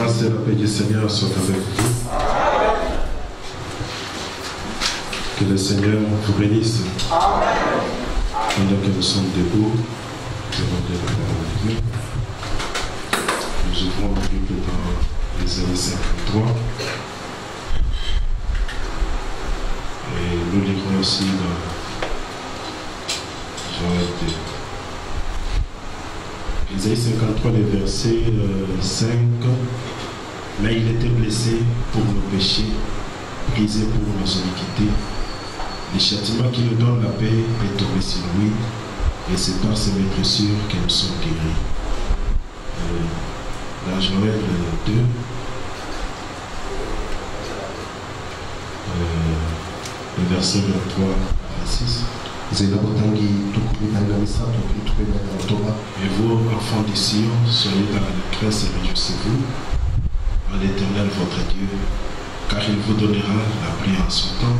grâce et la paix du Seigneur soient avec vous. Que le Seigneur vous bénisse. Pendant que nous sommes debout, demandez la parole de Dieu. Nous ouvrons la Bible dans Ésaïe 53. Et nous lirons aussi dans Joël 2. Ésaïe 53, les versets 5. Mais il était blessé pour nos péchés, brisé pour nos iniquités. Le châtiment qui nous donne la paix est tombé sur lui, et c'est par ses blessures que nous sommes guéris. Dans Joël 2, le verset 23 à 26. Et vous, enfants de Sion, soyez dans la détresse et réjouissez-vous en l'Éternel votre Dieu, car il vous donnera la pluie en son temps.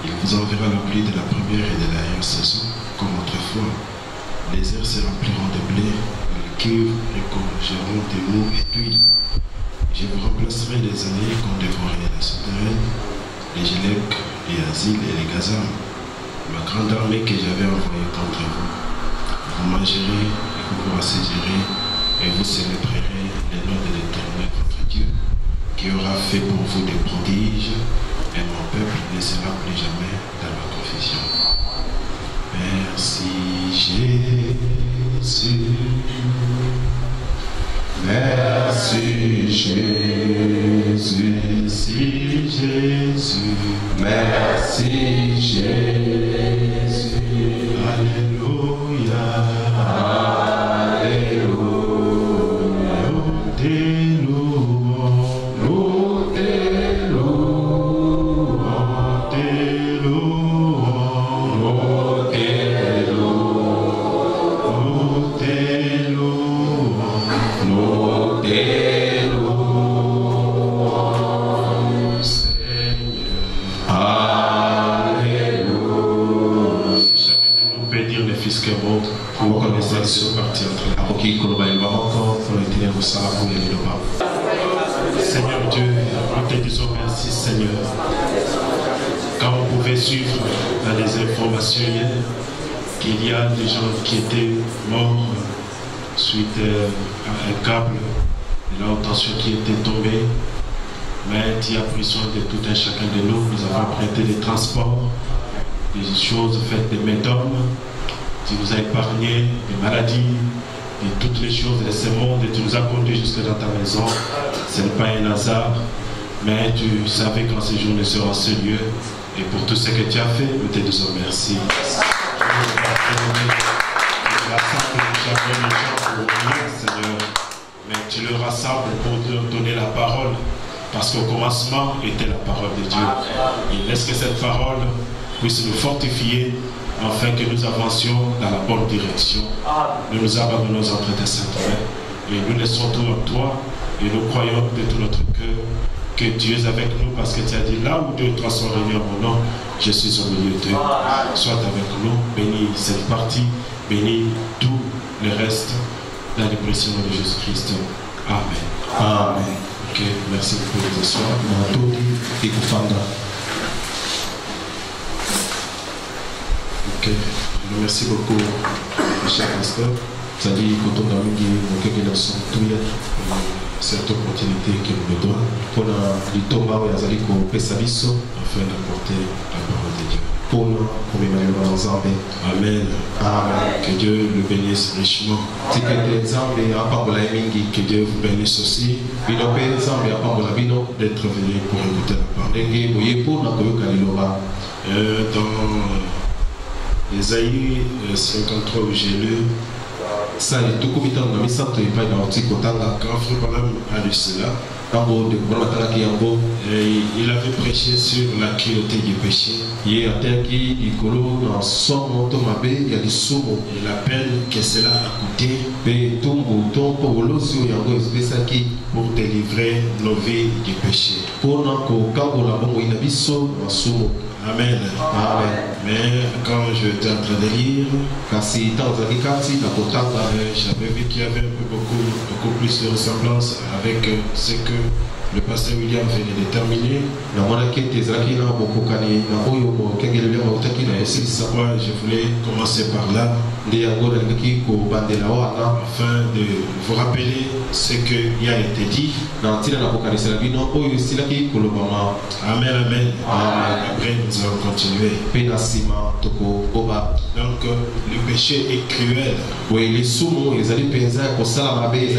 Il vous enverra la pluie de la première et de la dernière saison, comme autrefois. Les airs se rempliront de blé, les cuves regorgeront de mou et d'huile. Je vous remplacerai les années qu'on dévorait la souterraine, les Gélec, les Asiles et les Gazam, ma grande armée que j'avais envoyée contre vous. Vous mangerez et vous vous rassaisirez et vous célébrerez le nom de l'Éternel votre Dieu, qui aura fait pour vous des prodiges, et mon peuple ne sera plus jamais dans la confusion. Merci Jésus. Merci Jésus. Merci Jésus. Merci Jésus. Alléluia. Alléluia. Nous t'élouons. Nous t'élouons. Nous t'élouons. Nous t'élouons, Seigneur. Alléluia. Si chacun de nous peut dire le fils que bon, vous connaissez ce parti entre la roquille et le Maroc, pour le tenir au Sahara, pour les Lidoba. Seigneur Dieu, nous te disons merci, Seigneur. Quand on pouvait suivre dans les informations hier qu'il y a des gens qui étaient morts suite à un câble de la haute tension qui était tombé, mais tu as pris soin de tout un chacun de nous. Nous avons prêté des transports, des choses faites de main d'homme. Tu nous as épargné des maladies, de toutes les choses de ce monde, et tu nous as conduits jusque dans ta maison. Ce n'est pas un hasard, mais tu savais qu'en ce jour nous serons ce lieu, et pour tout ce que tu as fait, nous te disons merci. Seigneur, mais tu le rassembles pour leur donner la parole, parce qu'au commencement était la parole de Dieu. Il laisse que cette parole puisse nous fortifier afin que nous avancions dans la bonne direction. Nous nous abandonnons entre tes saintes mains et nous laissons tout en toi, et nous croyons de tout notre cœur que Dieu est avec nous, parce que tu as dit là où deux ou trois sont réunis en mon nom, je suis au milieu d'eux. Sois avec nous, bénis cette partie, bénis tout le reste dans le précieux nom de Jésus-Christ. Amen. Amen. Ok, merci beaucoup de ce soir. Ok, merci beaucoup, cher pasteur. C'est-à-dire que ton ami qui est dans son tour, cette opportunité qu'il me donne pour afin d'apporter la parole de Dieu. Amen. Amen. Que Dieu le bénisse richement. Que Dieu vous bénisse aussi d'être venu pour écouter la parole. Dans Ésaïe 53 où j'ai lu, quand Frère Branham a lu cela, il avait prêché sur la cruauté du péché. Et la peine que cela a coûté pour délivrer nos vies du péché. Amen. Amen. Mais quand je étais en train de lire, j'avais vu qu'il y avait beaucoup plus de ressemblance avec ce que le pasteur William venait de terminer. C'est pourquoi je voulais commencer par là, afin de vous rappeler ce qui a été dit. Amen, amen. Après, nous allons continuer. Donc, le péché est cruel.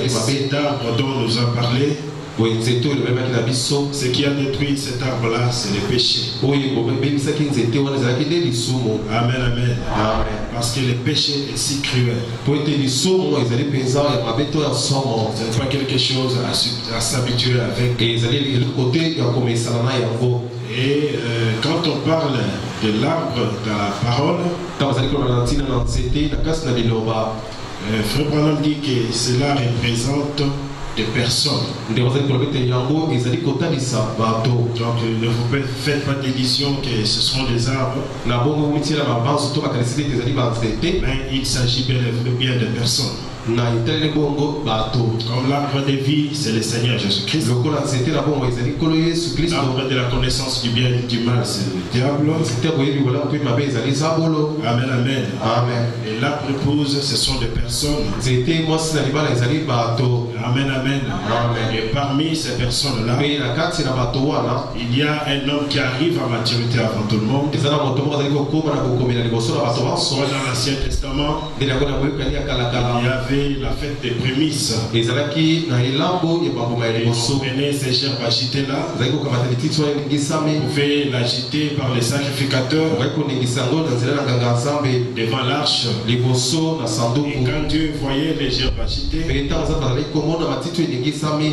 Cet arbre dont nous avons parlé, ce qui a détruit cet arbre-là, c'est le péché. Amen, amen. Parce que le péché est si cruel. Ce n'est pas quelque chose à s'habituer avec. Et quand on parle de l'arbre de la parole, Frère Branham dit que cela représente des personnes. Donc ne vous faites pas d'illusion que ce sont des arbres. Mais il s'agit bien de personnes. Comme l'arbre de vie, c'est le Seigneur Jésus-Christ. L'arbre de la connaissance du bien et du mal, c'est le diable. Amen, amen. Et l'arbre épouse, ce sont des personnes. Amen, amen. Et parmi ces personnes-là, il y a un homme qui arrive à maturité avant tout le monde. Dans l'Ancien Testament, il y avait la fête des prémices. Et vous prenez ces gerbes agitées-là, vous pouvez l'agiter par les sacrificateurs devant l'arche. Et quand Dieu voyait les gerbes agitées,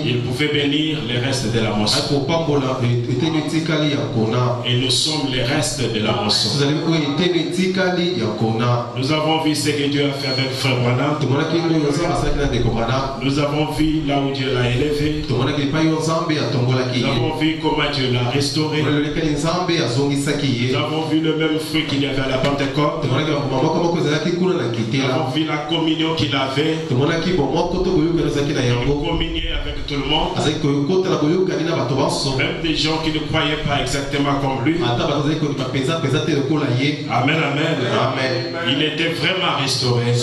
il pouvait bénir les restes de la moisson. Et nous sommes les restes de la moisson. Nous avons vu ce que Dieu a fait avec Frère Branham. Nous avons vu là où Dieu l'a élevé. Nous avons vu comment Dieu l'a restauré. Nous avons vu le même fruit qu'il y avait à la Pentecôte. Nous avons vu la communion qu'il avait. Il communiait avec tout le monde. Même des gens qui ne croyaient pas exactement comme lui. Amen, amen. Il était vraiment restauré.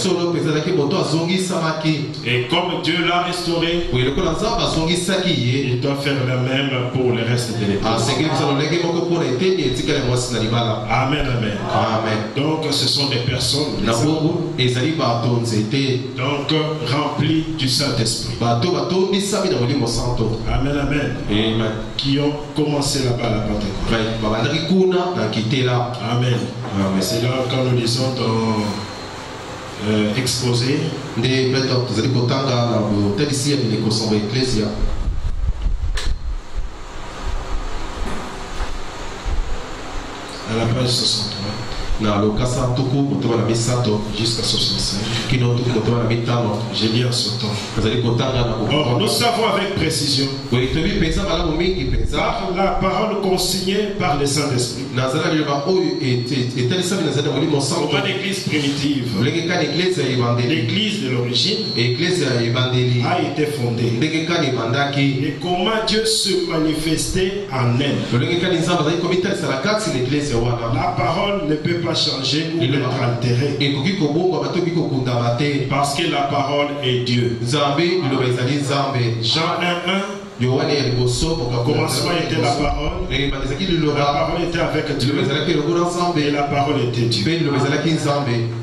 Et comme Dieu l'a restauré, il doit faire le même pour le reste de l'Église. Amen, amen. Donc ce sont des personnes donc remplies du Saint-Esprit. Amen, amen. Qui ont commencé là-bas à la Pentecôte. Amen. C'est là quand nous lisons dans exposé. À la page 63. Jusqu'à 65. J'ai lu en ce temps. Or, nous savons avec précision par la parole consignée par le Saint-Esprit. Comment l'église primitive, l'église de l'origine, a été fondée. Et comment Dieu se manifestait en elle. La parole ne peut pas changer ou être altérée. Parce que la parole est Dieu. Jean 1:1. Au commencement était la parole. La parole était avec Dieu. Et la parole était Dieu.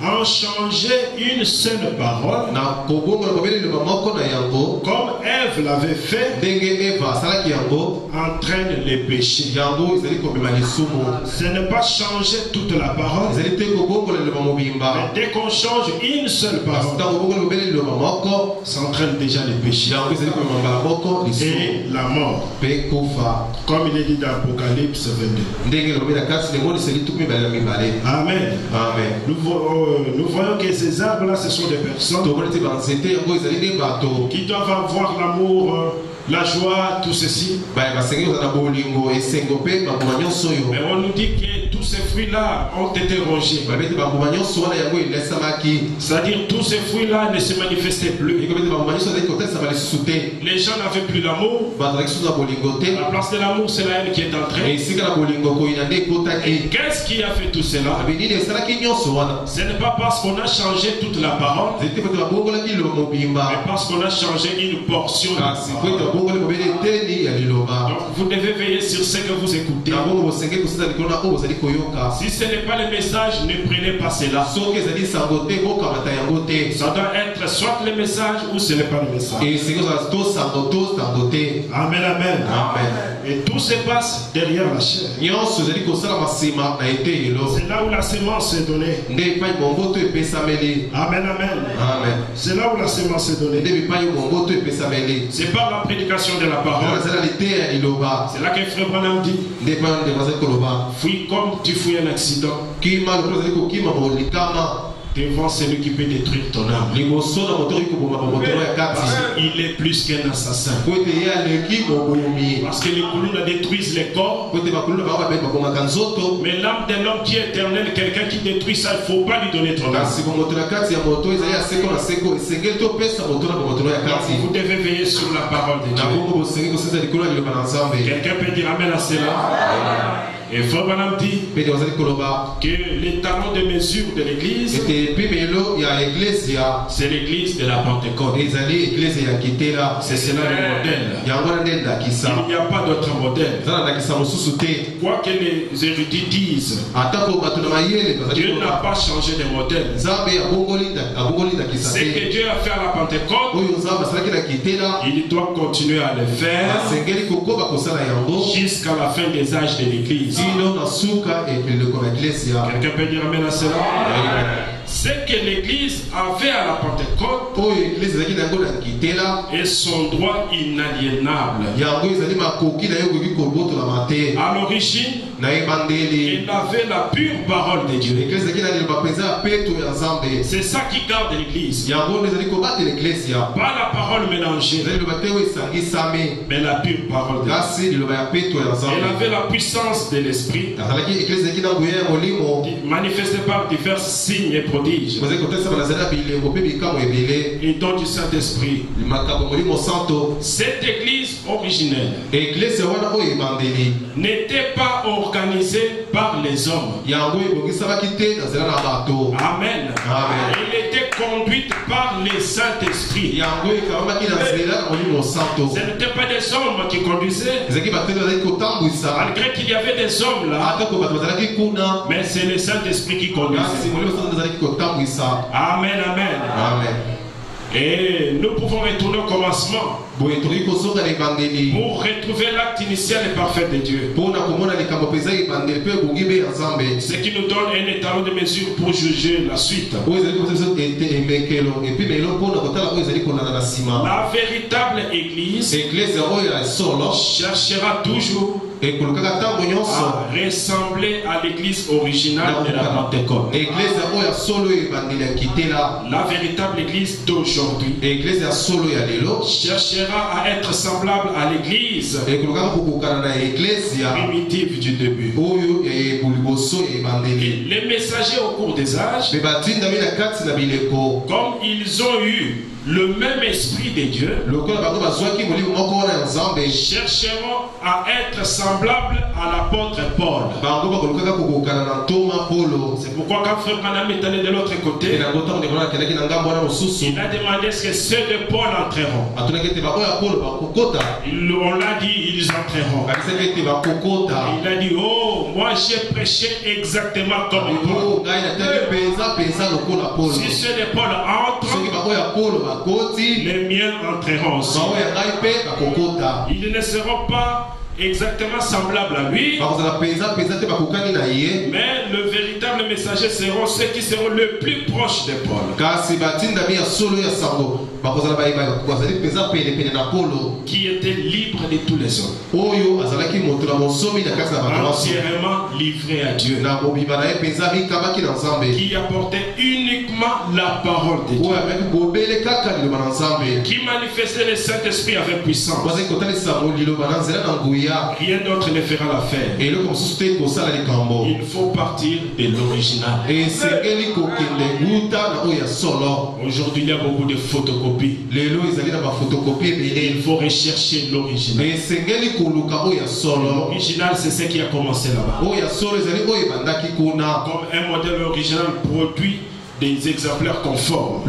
En changer une seule parole, comme Ève Ève l'avait fait, entraîne les péchés. Ce n'est pas changer toute la parole, mais dès qu'on change une seule parole, ça entraîne déjà les péchés et la mort, comme il est dit dans Apocalypse 22. Amen. Nous voyons que ces arbres-là, ce sont des personnes qui doivent avoir l'amour, la joie, tout ceci. Mais on nous dit que tous ces fruits-là ont été rongés. C'est-à-dire tous ces fruits-là ne se manifestaient plus. Les gens n'avaient plus l'amour. La place de l'amour, c'est la haine qui est entrée. Et qu'est-ce qui a fait tout cela? Ce n'est pas parce qu'on a changé toute la parole, mais parce qu'on a changé une portion de la parole. Donc vous devez veiller sur ce que vous écoutez. Si ce n'est pas le message, ne prenez pas cela. Ça doit être soit le message ou ce n'est pas le message. Amen, amen. Et tout se passe derrière la chair. C'est là où la semence est donnée. Amen, amen. C'est là où la semence est donnée. C'est par la prédication de la parole. C'est là que Frère Branham dit: fuis comme tu fuis un accident devant celui qui peut détruire ton âme. Il est plus qu'un assassin. Parce que les clous détruisent les corps. Mais l'âme d'un homme qui est éternel, quelqu'un qui détruit ça, il ne faut pas lui donner ton âme. Vous devez veiller sur la parole de Dieu. Quelqu'un peut dire amen à cela? Et Frère Branham dit que les talons de mesure de l'église, c'est l'église de la Pentecôte. C'est cela le modèle. Il n'y a pas d'autre modèle. Quoi que les érudits disent, Dieu n'a pas changé de modèle. Ce que Dieu a fait à la Pentecôte, il doit continuer à le faire jusqu'à la fin des âges de l'église. Quelqu'un peut dire amen à cela? Ce que l'église avait à la Pentecôte est son droit inaliénable. À l'origine, il avait la pure parole de Dieu. C'est ça qui garde l'église. Pas la parole mélangée, mais la pure parole de Dieu. Elle avait la puissance de l'esprit, manifestée par divers signes et prodiges, et dont du Saint-Esprit. Cette église originelle n'était pas organisée par les hommes. Amen. Elle était conduite par les Saint-Esprit. Ce n'était pas des hommes qui conduisaient, malgré qu'il y avait des hommes là, mais c'est le Saint-Esprit qui conduisait. Amen, amen. Et nous pouvons retourner au commencement pour retrouver l'acte initial et parfait de Dieu. Ce qui nous donne un étalon de mesure pour juger la suite. La véritable église cherchera toujours à ressembler à l'église originale de la Pentecôte. La véritable église d'aujourd'hui cherchera à être semblable à l'église primitive du début. Et les messagers au cours des âges, comme ils ont eu le même esprit de Dieu, chercheront à être semblables à l'apôtre Paul. C'est pourquoi quand Frère Branham est allé de l'autre côté, il a demandé ce que ceux de Paul entreront. On l'a dit, ils entreront. Il a dit, oh, moi j'ai prêché exactement comme Paul. Si ceux de Paul entrent, les miens entreront aussi. Ils ne seront pas exactement semblables à lui, mais le véritable messager seront ceux qui seront le plus proches de Paul, qui étaient libres de tous les hommes, entièrement livrés à Dieu, qui apportaient uniquement la parole de Dieu, qui manifestaient le Saint-Esprit avec puissance. Rien d'autre ne fera l'affaire. Il faut partir de l'original. Aujourd'hui, il y a beaucoup de photocopies. Il faut rechercher l'original. L'original, c'est ce qui a commencé là-bas. Comme un modèle original produit des exemplaires conformes.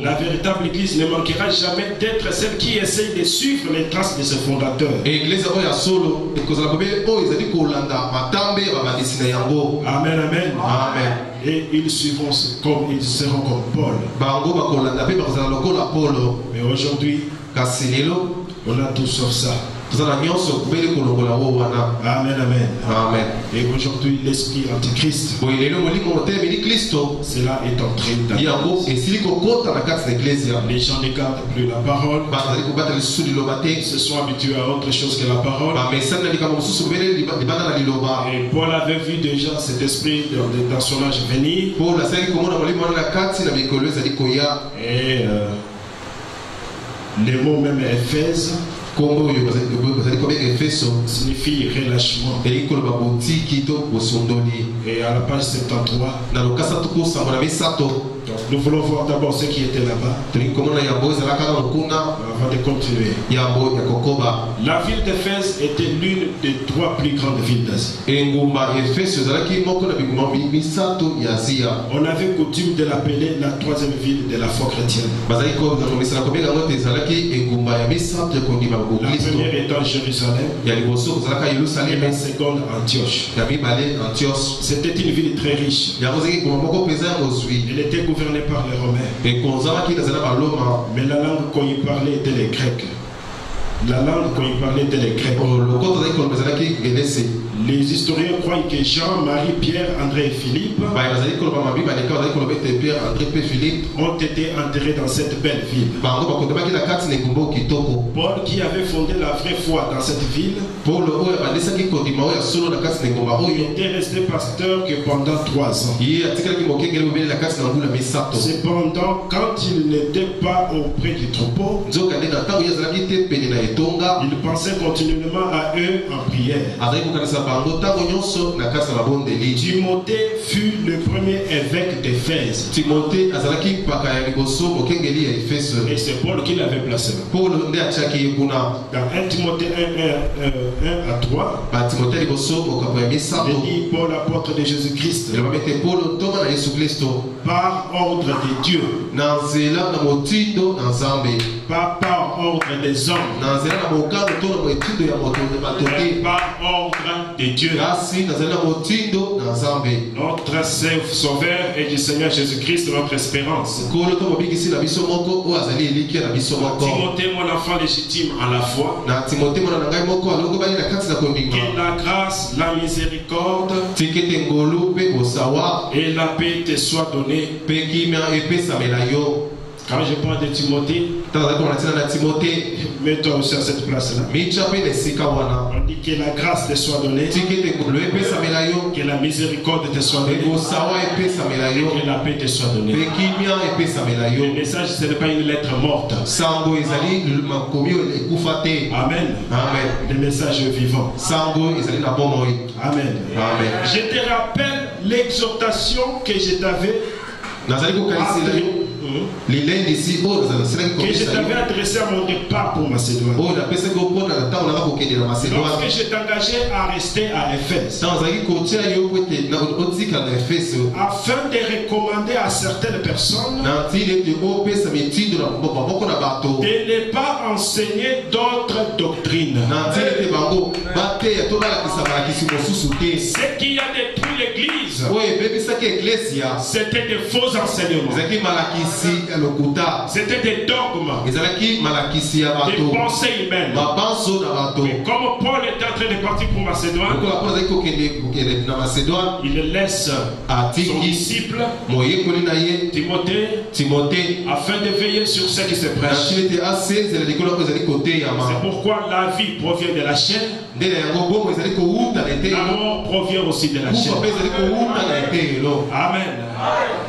La véritable église ne manquera jamais d'être celle qui essaye de suivre les traces de ses fondateurs. Amen, amen. Amen. Et ils suivront comme ils seront comme Paul. Mais aujourd'hui, on a tout sur ça. Amen, amen. Amen. Et aujourd'hui, l'esprit antichrist, cela est entré dans l'église. Les gens ne gardent plus la parole. Ils se sont habitués à autre chose que la parole. Et Paul avait vu déjà cet esprit dans son âge venir. Et les mots même Éphèse signifie relâchement. Et à la page 73, nous voulons voir d'abord ce qui était là-bas avant de continuer. La ville d'Éphèse était l'une des 3 plus grandes villes d'Asie. On avait coutume de l'appeler la 3e ville de la foi chrétienne. La première étant Jérusalem, et la seconde Antioche. C'était une ville très riche. Elle était gouvernée par les Romains. Mais la langue qu'on y parlait était les Grecs. Les historiens croient que Jean, Marie, Pierre, André et Philippe ont été enterrés dans cette belle ville. Paul, qui avait fondé la vraie foi dans cette ville, était resté pasteur que pendant 3 ans. Cependant, quand il n'était pas auprès du troupeau, il pensait continuellement à eux en prière. Timothée fut le premier évêque d'Éphèse. Et c'est Paul qui l'avait placé là. Dans 1 Timothée 1 à 3, il dit Paul, apôtre de Jésus-Christ, par ordre de Dieu, pas par ordre des hommes, mais par ordre de Dieu, notre Sauveur et du Seigneur Jésus-Christ, notre espérance. Timothée, mon enfant légitime à la foi, que la grâce, la miséricorde et la paix te soient données. Quand je parle de Timothée, mets-toi aussi à cette place-là. On dit que la grâce te soit donnée, que la miséricorde te soit donnée, que la paix te soit donnée. Le message, ce n'est pas une lettre morte. Amen. Le message est vivant. Amen. Je te rappelle l'exhortation que je t'avais que je t'avais adressé à mon départ pour Macédoine. Lorsque je t'engageais à rester à Éphèse, afin de recommander à certaines personnes de ne pas enseigner d'autres doctrines. Ce qui a détruit l'église, c'était des faux enseignements, c'était des dogmes, des pensées humaines. Mais comme Paul est en train de partir pour Macédoine, il laisse son disciple Timothée afin de veiller sur ce qui se prêche. C'est pourquoi la vie provient de la chair, l'amour provient aussi de la chair. Amen.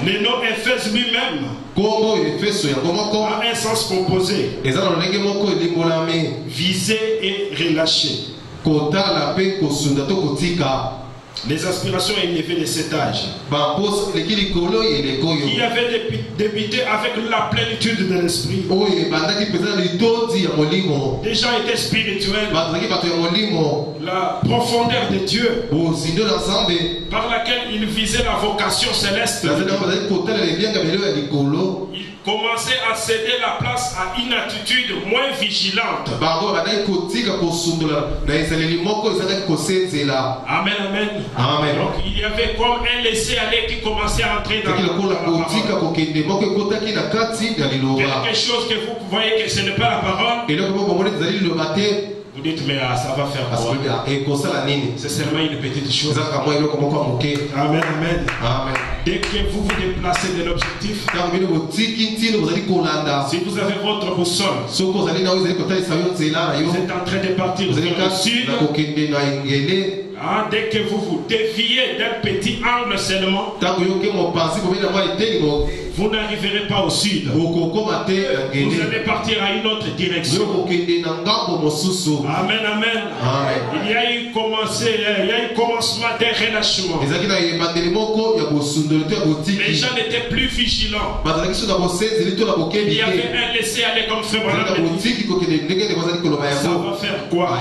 Le nom Éphèse lui-même a un sens composé, viser et relâcher. Les aspirations élevées de cet âge, qui avait débuté avec la plénitude de l'esprit, des gens étaient spirituels, la profondeur de Dieu, par laquelle ils visaient la vocation céleste. Ils commençaient à céder la place à une attitude moins vigilante. Amen, amen. Amen. Donc il y avait comme un laisser-aller qui commençait à entrer dans quelque chose que vous voyez que ce n'est pas la parole. Vous dites mais ça va faire quoi? C'est seulement une petite chose. Amen, amen. Dès que vous vous déplacez de l'objectif, si vous avez votre boussole, vous êtes en train de partir vers le sud. Dès que vous vous déviez d'un petit angle seulement, vous n'arriverez pas au sud. Vous allez partir à une autre direction. Amen, amen. Il y a eu commencement d'un relâchement. Les gens n'étaient plus vigilants. Il y avait un laisser-aller comme fait. Ça va faire quoi?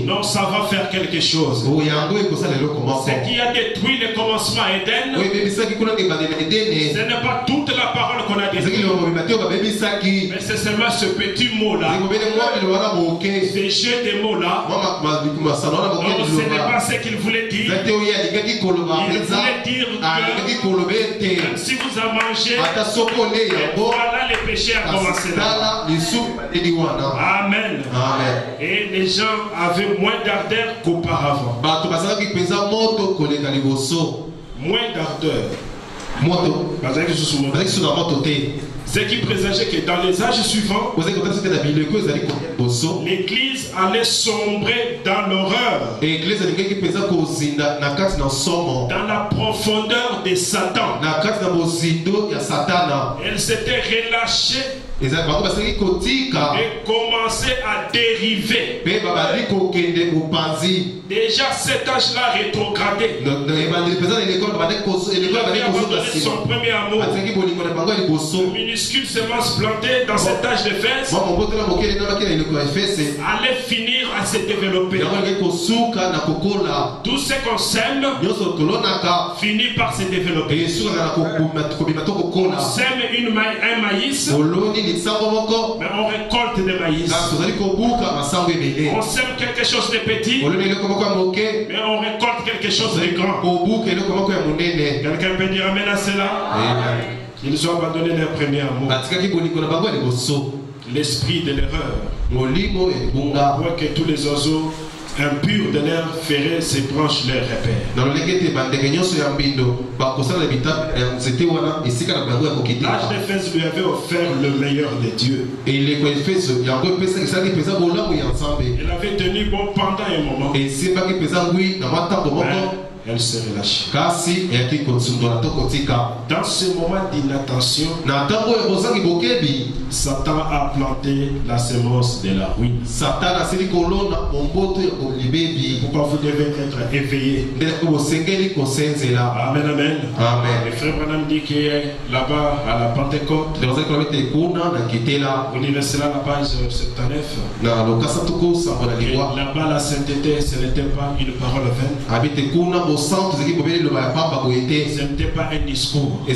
Non, ça va faire quelque chose. Ce qui a détruit le commencement Éden, ce n'est pas toute la parole qu'on a détruite, mais c'est seulement ce petit mot-là, ce jeu de mots-là. Non, ce n'est pas ce qu'il voulait dire. Il voulait dire que même si vous en mangez, voilà le péché a commencé là. Amen. Et les gens avaient moins d'ardeur qu'auparavant. Moins d'ardeur. Ce qui présageait que dans les âges suivants, l'église allait sombrer dans l'horreur, dans la profondeur de Satan. Elle s'était relâchée et commençait à dériver. Déjà cet âge-là rétrogradé. Il avait abandonné son premier amour. Le minuscule semence plantée dans cet âge de Éphèse allait finir à se développer. Tout ce qu'on sème finit par se développer. On sème un maïs, mais on récolte des maïs. On sème quelque chose de petit, mais on récolte quelque chose de grand. Quelqu'un peut dire amen à cela? Ils ont abandonné leur premier amour. L'esprit de l'erreur. On voit que tous les oiseaux impurs de l'air feraient ses branches leur repère. L'âge d'Éphèse lui avait offert le meilleur des dieux. Il avait tenu bon pendant un moment. elle se relâche. Dans ce moment d'inattention, Satan a planté la semence de la ruine. Pourquoi vous devez être éveillé? Amen, amen. Le frère Branham dit que là-bas à la Pentecôte, universel à la page 79, là-bas la sainteté, ce n'était pas une parole vaine. Ce n'était pas un discours. Je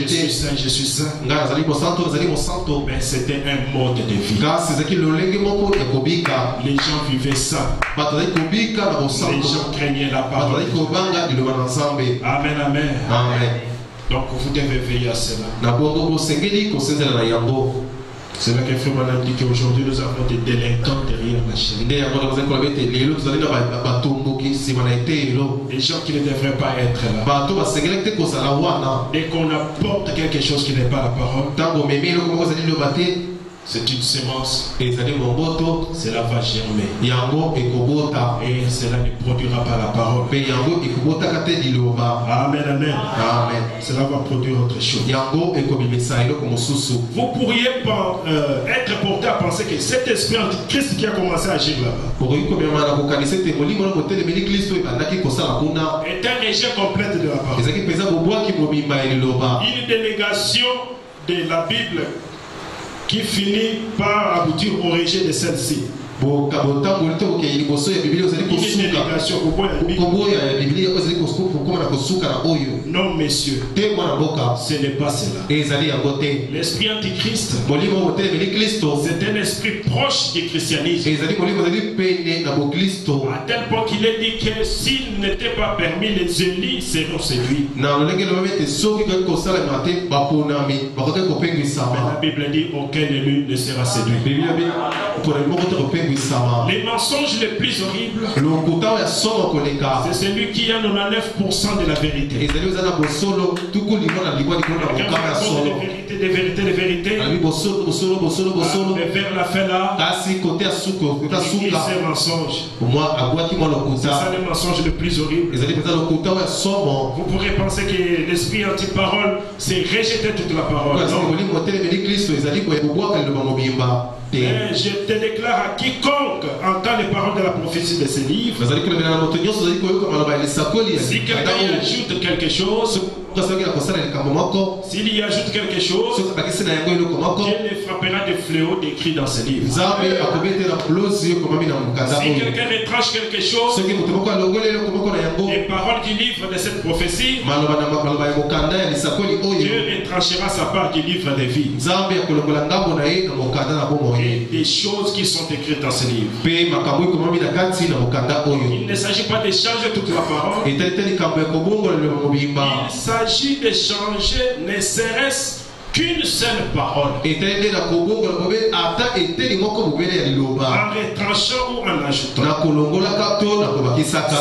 suis saint, je suis saint. Mais c'était un mode de vie. Les gens vivaient ça. Les gens craignaient la parole. Amen, amen. Donc vous devez veiller à cela. C'est là que Frère Branham dit qu'aujourd'hui nous avons des délinquants derrière la chaîne. Des gens qui ne devraient pas être là. Dès qu'on apporte quelque chose qui n'est pas la parole, c'est une semence. Cela va germer. Et cela ne produira pas la parole. Amen, amen. Cela va produire autre chose. Vous pourriez être porté à penser que cet esprit antichrist qui a commencé à agir là-bas est un rejet complet de la parole. Une délégation de la Bible qui finit par aboutir au rejet de celle-ci. Une délégation non, messieurs, ce n'est pas cela. L'esprit antichrist, c'est un esprit proche du christianisme. À tel point qu'il est dit que s'il n'était pas permis, les élus seront séduits. Mais la Bible dit aucun élu ne sera séduit. Les mensonges les plus horribles, c'est celui qui a 99% de la vérité. Des vérités. Mais vers la fin là, il dit c'est mensonge. C'est ça le mensonge le plus horrible. Vous pourrez penser que l'esprit anti-parole, c'est rejeter toute la parole. Mais je te déclare à quiconque entend les paroles de la prophétie de ces livres, si quelqu'un y ajoute quelque chose, s'il y ajoute quelque chose, Dieu les frappera de fléaux décrits dans ces livres. Si quelqu'un retranche quelque chose, les paroles du livre de cette prophétie, Dieu retranchera sa part du livre de vie. Et des choses qui sont écrites dans ce livre. Il ne s'agit pas de changer toute la parole. Il s'agit de changer ne serait-ce qu'une seule parole. En retranchant ou en ajoutant.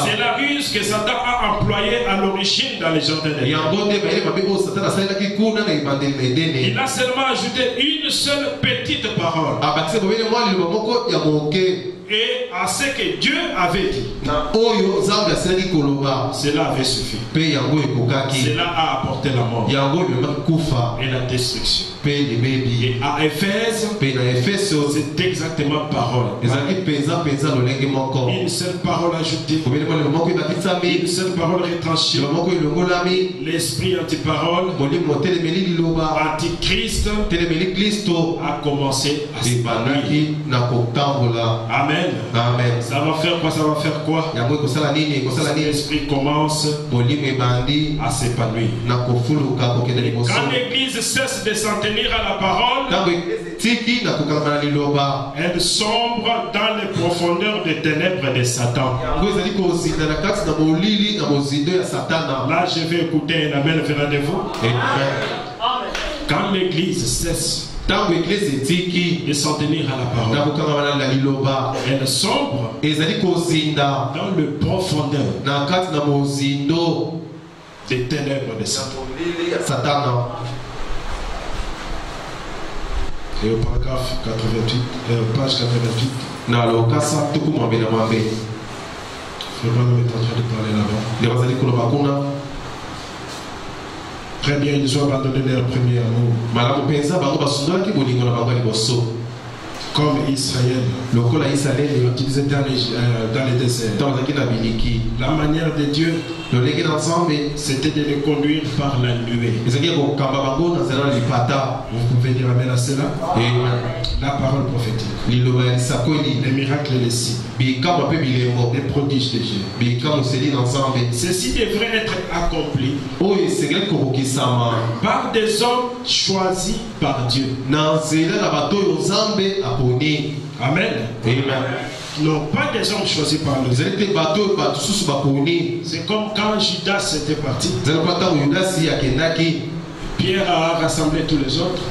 C'est la ruse que Satan a employée à l'origine dans les jardins de Dieu. Il a seulement ajouté une seule petite parole. Et à ce que Dieu avait dit, cela avait suffi. Cela a apporté la mort et la destruction. Et à Éphèse, c'est exactement parole. Une seule parole ajoutée, une seule parole retranchée. L'esprit anti-parole, antichrist, a commencé à s'épanouir. Amen. Ça va faire quoi? Ça va faire quoi? L'esprit commence à s'épanouir. Quand l'église cesse de s'en tenir à la parole, elle sombre dans les profondeurs des ténèbres de Satan. Là, je vais écouter un amen venant de vous. Quand l'église cesse de s'en tenir à la parole, elle sombre dans le profondeur des ténèbres de Satan. Et au paragraphe 88, page 88, Le bonhomme est en train de parler là-bas. Très bien, ils ont abandonné leur premier amour. Comme Israël, ils étaient dans les déserts. La manière de Dieu, c'était de les conduire par la nuée. Vous pouvez dire amen à cela. La parole prophétique, les miracles et les signes, les prodiges de Dieu. Ceci devrait être accompli par des hommes choisis par Dieu. Amen. Non, pas des hommes choisis par nous. C'est comme quand Judas était parti. Pierre a rassemblé tous les autres.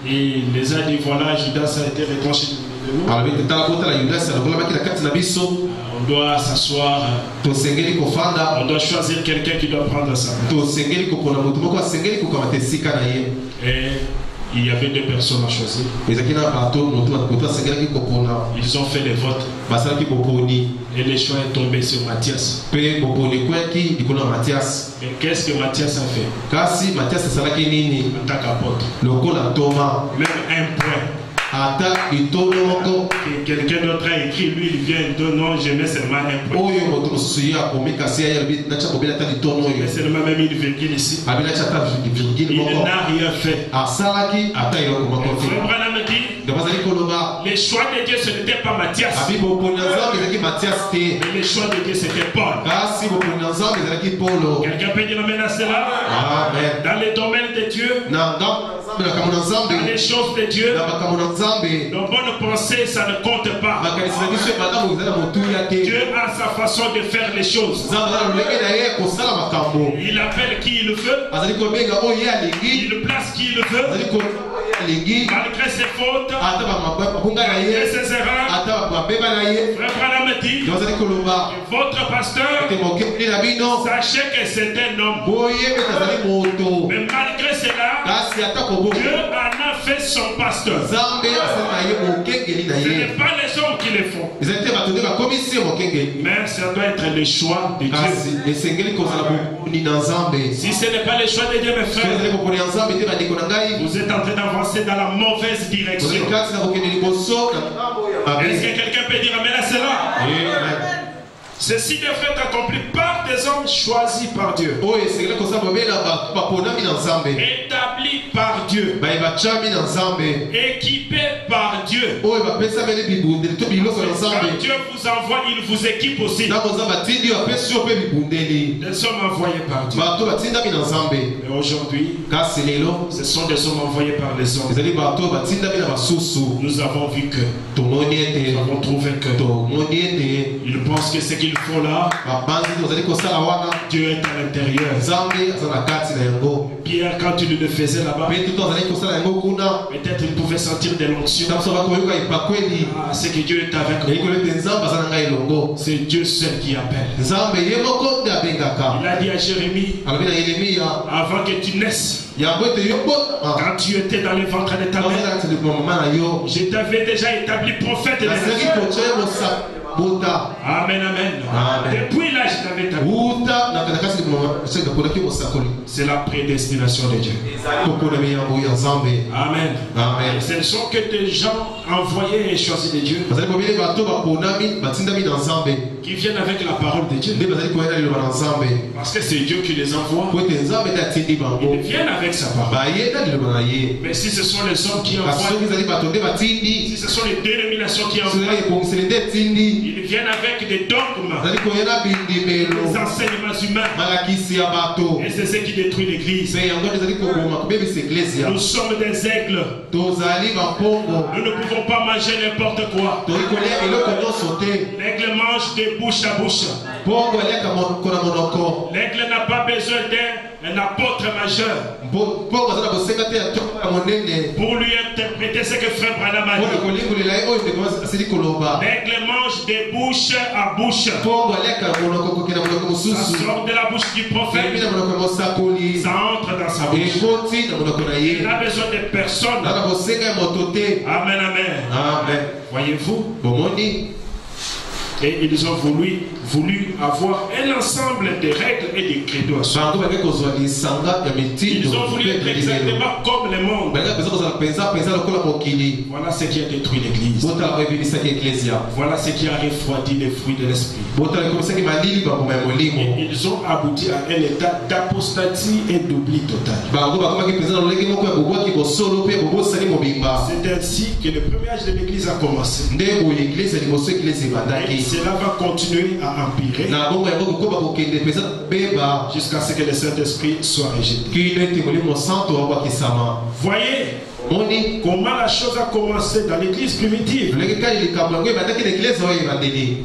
Et les a dit voilà, Judas a été retranché de nous. On doit s'asseoir. On doit choisir quelqu'un qui doit prendre sa place. Et il y avait deux personnes à choisir. Ils ont fait des votes. Et le choix est tombé sur Matthias. Mais qu'est-ce que Matthias a fait? En tant qu'apôtre. Même un point. Quelqu'un d'autre a écrit, lui il vient de non, je mets seulement un point. Mais seulement même une virgule ici. Il n'a rien fait. Frère Branham dit, le choix de Dieu ce n'était pas Matthias. Mais le choix de Dieu c'était Paul. Quelqu'un peut dire amen à cela? Dans les domaines de Dieu, dans les choses de Dieu, nos bonnes pensées, ça ne compte pas. Dieu a sa façon de faire les choses. Il appelle qui il veut. Il place qui il veut. Malgré ses fautes, malgré ses erreurs. Frère Branham dit que votre pasteur, sachez que c'est un homme. Mais malgré cela, Dieu en a fait son pasteur. Ce n'est pas les hommes qui le font. Mais ça doit être le choix de Dieu. Si ce n'est pas le choix de Dieu, mes frères, vous êtes en train d'avancer dans la mauvaise direction. Est-ce que quelqu'un peut dire amen à cela? Ceci devrait être accompli par des hommes choisis par Dieu. Établis par Dieu. Équipés par Dieu. Quand Dieu vous envoie, il vous équipe aussi. Nous sommes envoyés par Dieu. Et aujourd'hui, ce sont des hommes envoyés par les hommes. Nous avons vu que, nous avons trouvé que, ils pensent que ce qu'ils font là, Dieu est à l'intérieur. Pierre, quand tu le faisais là-bas, peut-être il pouvait sentir de l'onction. C'est que Dieu est avec nous. C'est Dieu seul qui appelle. Il a dit à Jérémie, avant que tu naisses, quand tu étais dans le ventre de ta mère, je t'avais déjà établi prophète de Dieu. Amen, amen. Depuis là, je t'avais établi. C'est la prédestination de Dieu. Amen. Amen. Ce ne sont que des gens envoyés et choisis de Dieu qui viennent avec la parole de Dieu. Parce que c'est Dieu qui les envoie. Ils viennent avec sa parole. Mais si ce sont les hommes qui envoient, si ce sont les dénominations qui envoient, ils viennent avec des dogmes, des enseignements humains. Et c'est ce qui détruit l'église. Nous sommes des aigles. Nous ne pouvons pas manger n'importe quoi. L'aigle mange de bouche à bouche. L'aigle n'a pas besoin d'un apôtre majeur pour lui interpréter ce que Frère Branham a dit. L'aigle mange de bouche à bouche. Ça sort de la bouche du prophète. Ça entre dans sa bouche. Il a besoin de personne. Amen, amen. Voyez-vous, Et ils ont voulu avoir un ensemble de règles et de credos. Ils ont voulu être exactement comme le monde. Voilà ce qui a détruit l'église. Voilà ce qui a refroidi les fruits de l'esprit. Et ils ont abouti à un état d'apostasie et d'oubli total. C'est ainsi que le premier âge de l'église a commencé. Et cela va continuer à empirer jusqu'à ce que le Saint-Esprit soit rejeté. Voyez comment la chose a commencé dans l'église primitive.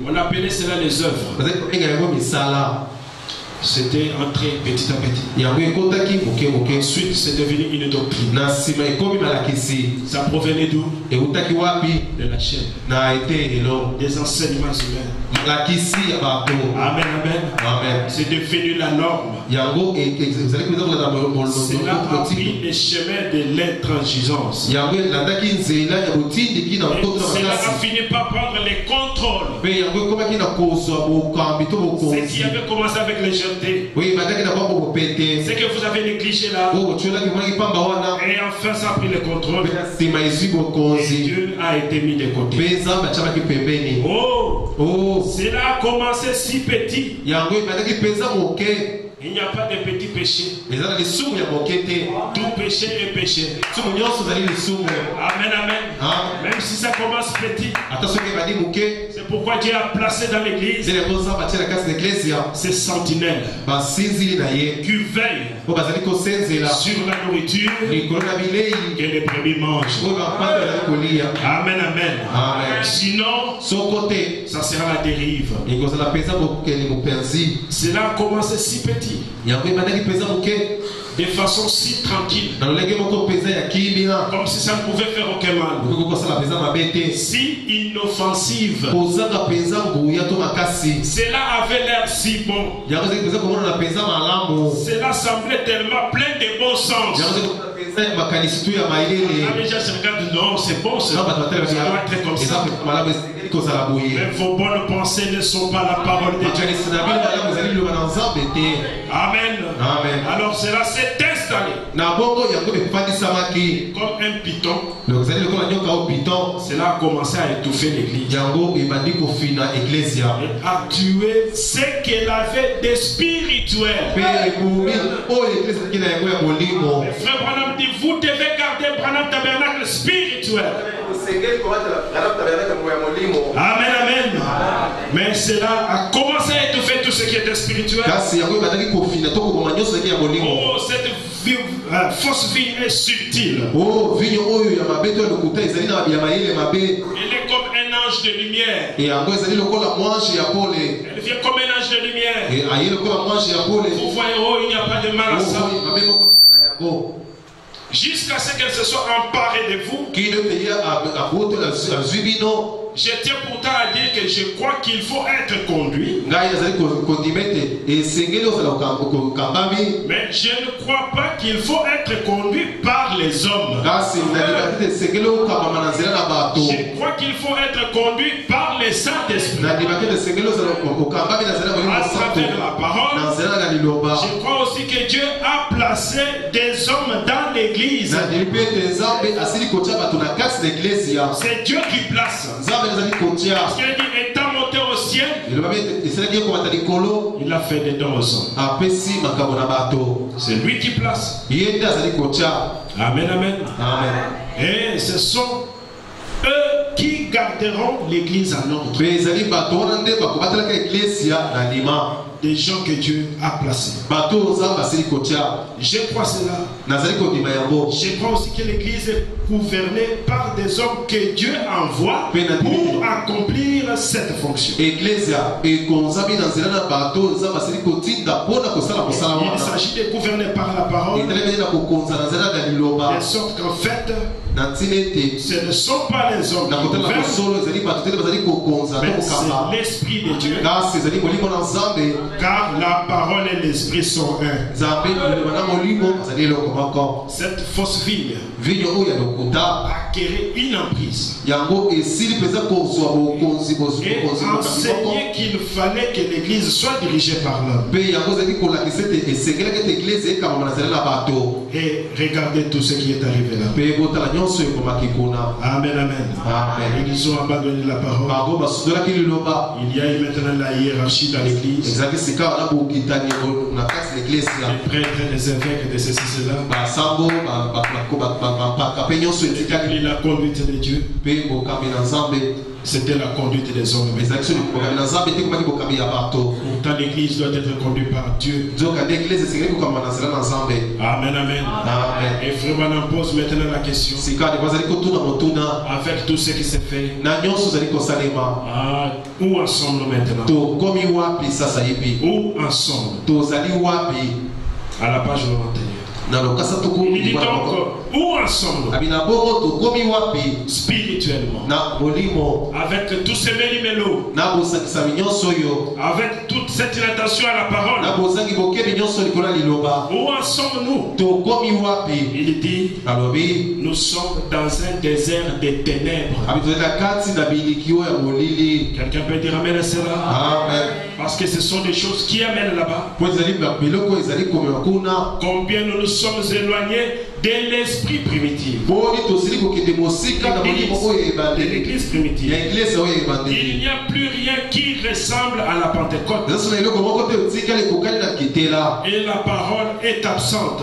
On appelait cela les œuvres. C'était entré petit à petit. Ensuite, c'est devenu une doctrine. Ça provenait d'où? De la chair. Des enseignements humains. Amen, amen. C'est devenu la norme. Cela a pris les chemins de l'intransigeance. Cela a fini par prendre les contrôles. Ce qui avait commencé avec les jetés. C'est que vous avez négligé là. Et enfin ça a pris le contrôle. Et Dieu a été mis de côté. Cela a commencé si petit. Il n'y a pas de petit péché. Tout péché est péché. Amen, amen. Même si ça commence petit. C'est pourquoi Dieu a placé dans l'église ces sentinelles qui veillent sur la nourriture que les brebis mangent. Amen, amen. Sinon, ça sera la dérive. Cela a commencé si petit. De façon si tranquille. Comme si ça ne pouvait faire aucun mal. Si inoffensive. Cela avait l'air si bon. Cela semblait tellement plein de bon sens. Les gens se regardent, non, c'est bon, ça doit être comme ça. Mais vos bonnes pensées ne sont pas la parole de Dieu. Amen. Alors cela s'est installé comme un python. Cela a commencé à étouffer l'église et à tuer ce qu'elle avait de spirituel. Frère Branham dit, vous devez garder Branham Tabernacle spirituel. Amen, amen. Mais cela a commencé à étouffer tout ce qui était spirituel. Cette fausse vie est subtile. Elle est comme un ange de lumière. Elle vient comme un ange de lumière. Vous voyez, il n'y a pas de mal à ça. Jusqu'à ce qu'elle se soit emparée de vous. Je tiens pourtant à dire que je crois qu'il faut être conduit. Mais je ne crois pas qu'il faut être conduit par les hommes. Je crois qu'il faut être conduit par les Saint-Esprit. À travers la parole. Je crois aussi que Dieu a placé des hommes dans l'église. C'est Dieu qui place. Parce qu'il dit, étant monté au ciel, il a fait des dons aux hommes. C'est lui qui place. Amen, amen. Et ce sont eux qui garderont l'église en ordre. Des gens que Dieu a placés. Je crois cela. Je crois aussi que l'église est gouvernée par des hommes que Dieu envoie pour accomplir cette fonction. Il s'agit de gouverner par la parole, de sorte qu'en fait, ce ne sont pas les hommes c'est l'Esprit de Dieu. Car la parole et l'Esprit sont un. Cette fausse vigne acquérait une emprise. Et enseigner qu'il fallait que l'église soit dirigée par l'homme. Et regardez tout ce qui est arrivé là. Amen, amen. Ils ont abandonné la parole. Il y a eu maintenant la hiérarchie dans l'église. Les prêtres, les évêques, de ceci, cela. La conduite de Dieu. C'était la conduite des hommes. Pourtant l'église doit être conduite par Dieu. Amen, amen. Et vraiment on pose maintenant la question. Avec tout ce qui s'est fait, où en sommes-nous maintenant? Où en sommes-nous? À la page 91. Il dit donc, où en sommes-nous spirituellement? Avec tous ces méli-mélos, avec toute cette inattention à la parole, où en sommes-nous? Il dit, nous sommes dans un désert des ténèbres. Quelqu'un peut dire amen à cela? Amen. Parce que ce sont des choses qui amènent là-bas. Combien nous nous sommes éloignés de l'esprit primitif. De l'église primitive. Il n'y a plus rien qui ressemble à la Pentecôte. Et la parole est absente.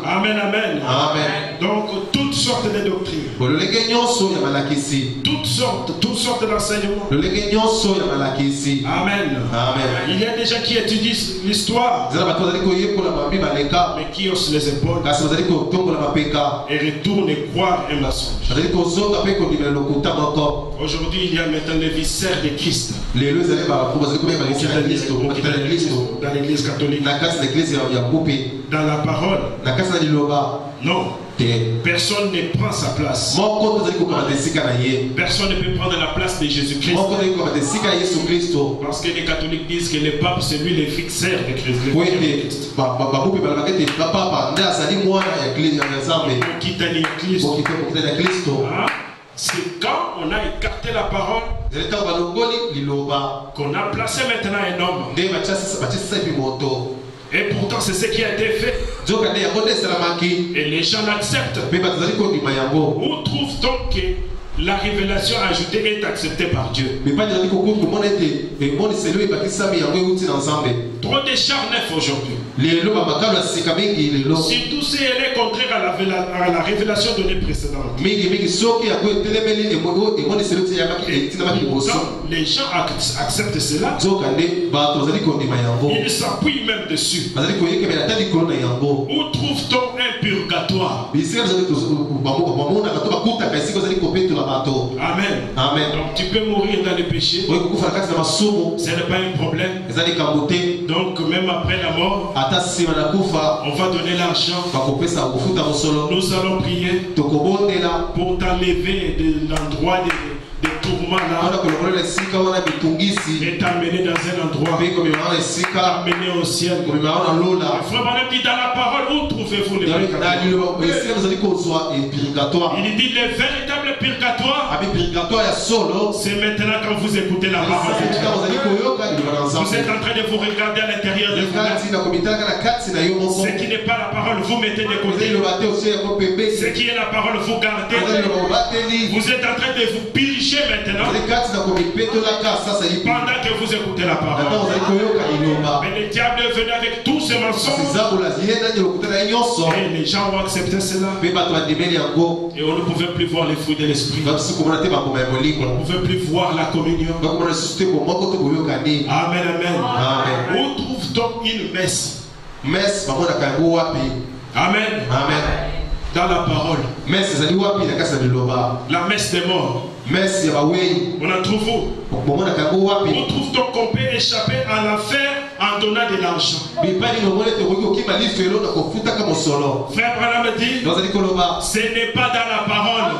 Amen, amen. Donc toutes sortes de doctrines. Toutes sortes d'enseignements. Amen. Il y a des gens qui étudient l'histoire, mais qui haussent les épaules et retournent et croient un mensonge. Aujourd'hui, il y a maintenant les viscères de Christ dans l'église catholique, dans la parole. Non. Personne ne prend sa place. Personne ne peut prendre la place de Jésus-Christ. Parce que les catholiques disent que le pape, c'est lui le fixeur de Christ. C'est quand on a écarté la parole qu'on a placé maintenant un homme. Et pourtant c'est ce qui a été fait. Et les gens l'acceptent. Où trouve-t-on que la révélation ajoutée est acceptée par Dieu? Trop de chars neufs aujourd'hui. Surtout si elle est contraire à la révélation donnée précédente. Les gens acceptent cela. Ils s'appuient même dessus. Où trouve-t-on un purgatoire? Amen. Donc tu peux mourir dans le péché. Ce n'est pas un problème. Donc même après la mort, on va donner l'argent. Nous allons prier pour t'enlever de l'endroit des tourments là et t'amener dans un endroit, t'amener au ciel. Frère Branham dit dans la parole, où trouvez-vous le purgatoire? Il dit le véritable purgatoire, c'est maintenant quand vous écoutez la parole de Dieu. Vous êtes en train de vous regarder à l'intérieur de vous-même. Ce qui n'est pas la parole, vous mettez de côté. Ce qui est la parole, vous gardez. Vous êtes en train de vous pilicher maintenant pendant que vous écoutez la parole. Mais le diable est venu avec tous ces mensonges et les gens ont accepté cela. Et on ne pouvait plus voir les fruits de l'esprit. On ne pouvait plus voir la communion. Amen, amen. Où trouve-t-on une messe? Amen. Dans la parole. La messe des morts. On en trouve où? Où trouve-t-on qu'on peut échapper à l'enfer en donnant de l'argent. Frère Branham dit, ce n'est pas dans la parole.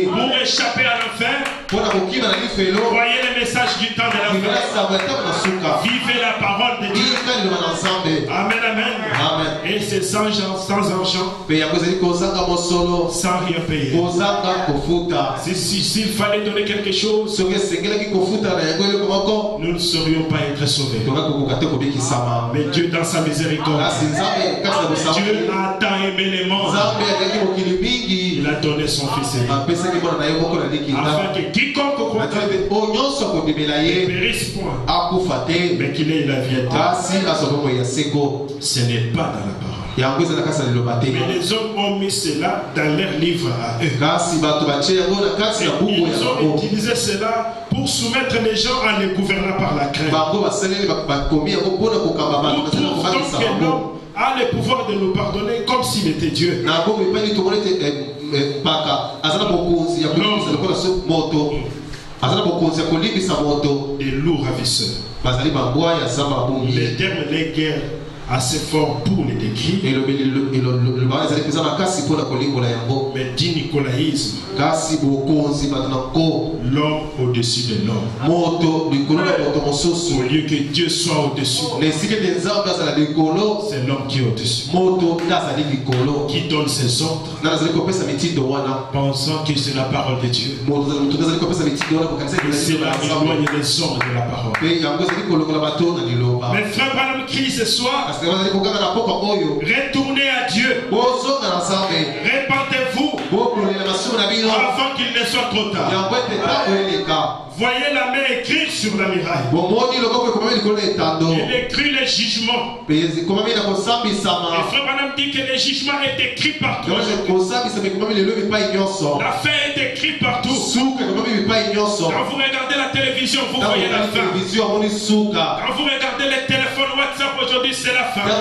Pour échapper à l'enfer, voyez le message du temps de l'enfer. Vivez la parole de Dieu. Amen, amen. Et c'est sans argent, sans rien payer. S'il fallait donner quelque chose, nous ne serions pas être sauvés. Mais Dieu, dans sa miséricorde, Dieu a tant aimé les mondes, il a donné son Fils aimé, afin que quiconque croit ne périsse point, mais qu'il ait la vie éternelle. Ce n'est pas dans la parole. Mais les hommes ont mis cela dans leur livre à eux. Ils ont utilisé cela pour soumettre les gens en les gouvernant par la crainte. Donc que l'homme a le pouvoir de nous pardonner comme s'il était Dieu. Des lourds ravisseurs. Les termes, les guerres assez fort pour les décrire. Mais dit nicolaïsme, l'homme au-dessus de l'homme. Au lieu que Dieu soit au-dessus, c'est l'homme qui est au-dessus, qui donne ses ordres, pensant que c'est la parole de Dieu. C'est là qu'il éloigne les hommes de la parole. Mais frère Branham crie ce soir, retournez à Dieu. Répentez-vous avant qu'il ne soit trop tard. Voyez la main écrite sur la muraille. Il écrit les jugements. Et frère Branham dit que les jugements est écrit partout. La fin est écrite partout. Quand vous regardez la télévision, vous voyez la fin. Quand vous regardez les téléphones WhatsApp aujourd'hui, c'est la fin. Quand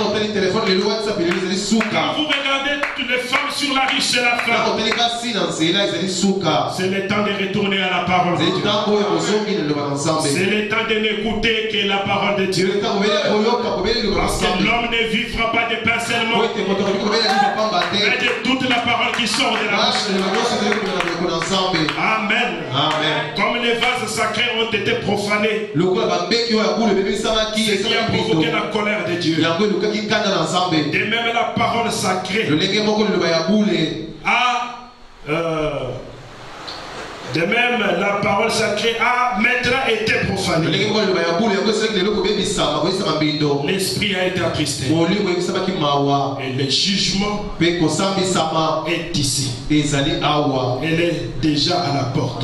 vous regardez les femmes sur la rue, c'est la fin. C'est le temps de retourner à la parole de Dieu. C'est le temps de n'écouter que la parole de Dieu. Parce que l'homme ne vivra pas de pain seulement, mais de toute la parole qui sort de la bouche. Amen. Comme les vases sacrés ont été profanés, c'est qui a provoqué la colère de Dieu. De même la parole sacrée de même, la parole sacrée a maintenant été profanée. L'esprit a été attristé. Et le jugement est ici. Elle est déjà à la porte.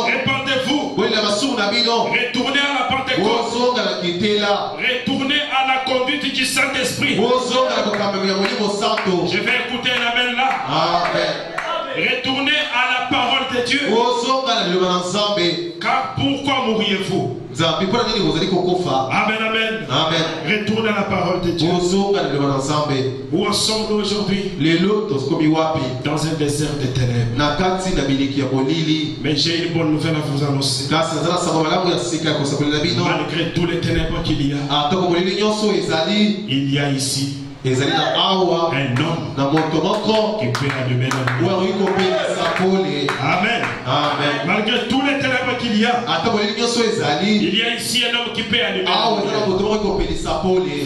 Répandez-vous. Répandez-vous. Retournez à la Pentecôte. Retournez à la conduite du Saint-Esprit. Je vais écouter un amen là. Amen. Retournez à la parole de Dieu. Car pourquoi mourriez-vous? Amen, amen. Retournez à la parole de Dieu. Où ensemble aujourd'hui? Dans un désert de ténèbres. Mais j'ai une bonne nouvelle à vous annoncer. Malgré tous les ténèbres qu'il y a, il y a ici un homme qui peut allumer la lumière. Amen. Malgré tous les ténèbres qu'il y a, il y a ici un homme qui peut allumer la lumière.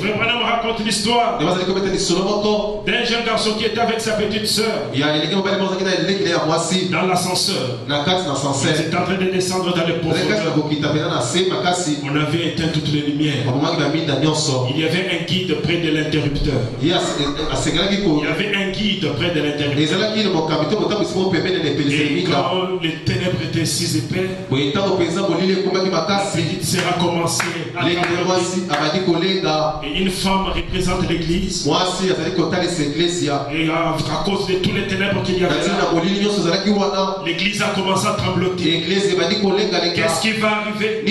Frère Branham raconte l'histoire d'un jeune garçon qui était avec sa petite soeur dans l'ascenseur. Ils étaient en train de descendre dans les profondeurs. On avait éteint toutes les lumières. Il y avait un guide près de l'interrupteur. Il y avait un guide près de l'interrupteur. Et quand les ténèbres étaient si épais, la petite sœur a commencé à travailler. Et une femme représente l'église. Et à cause de tous les ténèbres qu'il y avait là, l'église a commencé à trembloter. Qu'est-ce qui va arriver?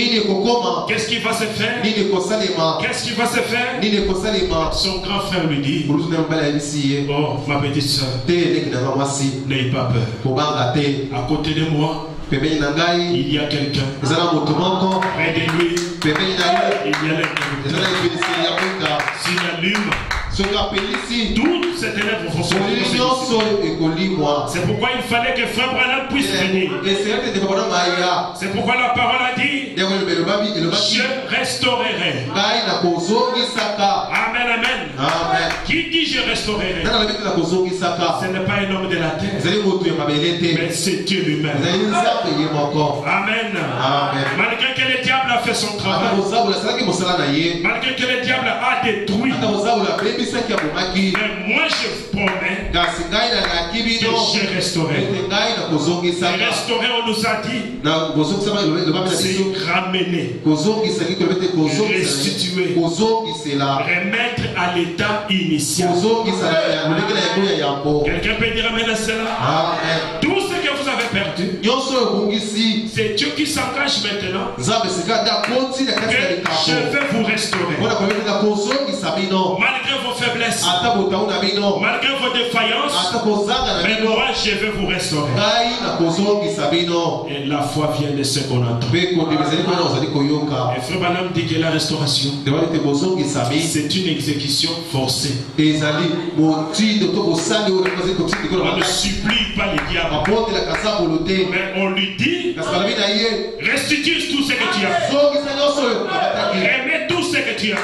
Qu'est-ce qui va se faire? Qu'est-ce qui va se faire? Son grand frère lui dit, oh ma petite soeur, n'ayez pas peur. À côté de moi, il y a quelqu'un. Près de lui, il y a l'interrupteur. S'il allume, toutes ces ténèbres vont sortir. C'est pourquoi il fallait que Frère Branham puisse venir. C'est pourquoi la parole a dit, je restaurerai. Amen, amen. Qui dit je restaurerai? Ce n'est pas un homme de la terre, mais c'est Dieu lui-même. Amen. Malgré que le diable a fait son travail, malgré que le diable a détruit, mais moi je promets que je restaurerai. Et restaurer, on nous a dit, c'est ramener, restituer, remettre à l'état initial. Quelqu'un peut dire amen à cela? Tout ce que vous avez perdu, c'est Dieu qui s'engage maintenant que je vais vous restaurer. Malgré vos faiblesses, malgré vos défaillances, mais moi je vais vous restaurer. Et la foi vient de ce qu'on entend. Et Frère Branham dit que la restauration, c'est une exécution forcée. On ne supplie pas les diables, mais on lui dit, restitue tout ce que tu as, remets tout ce que tu as.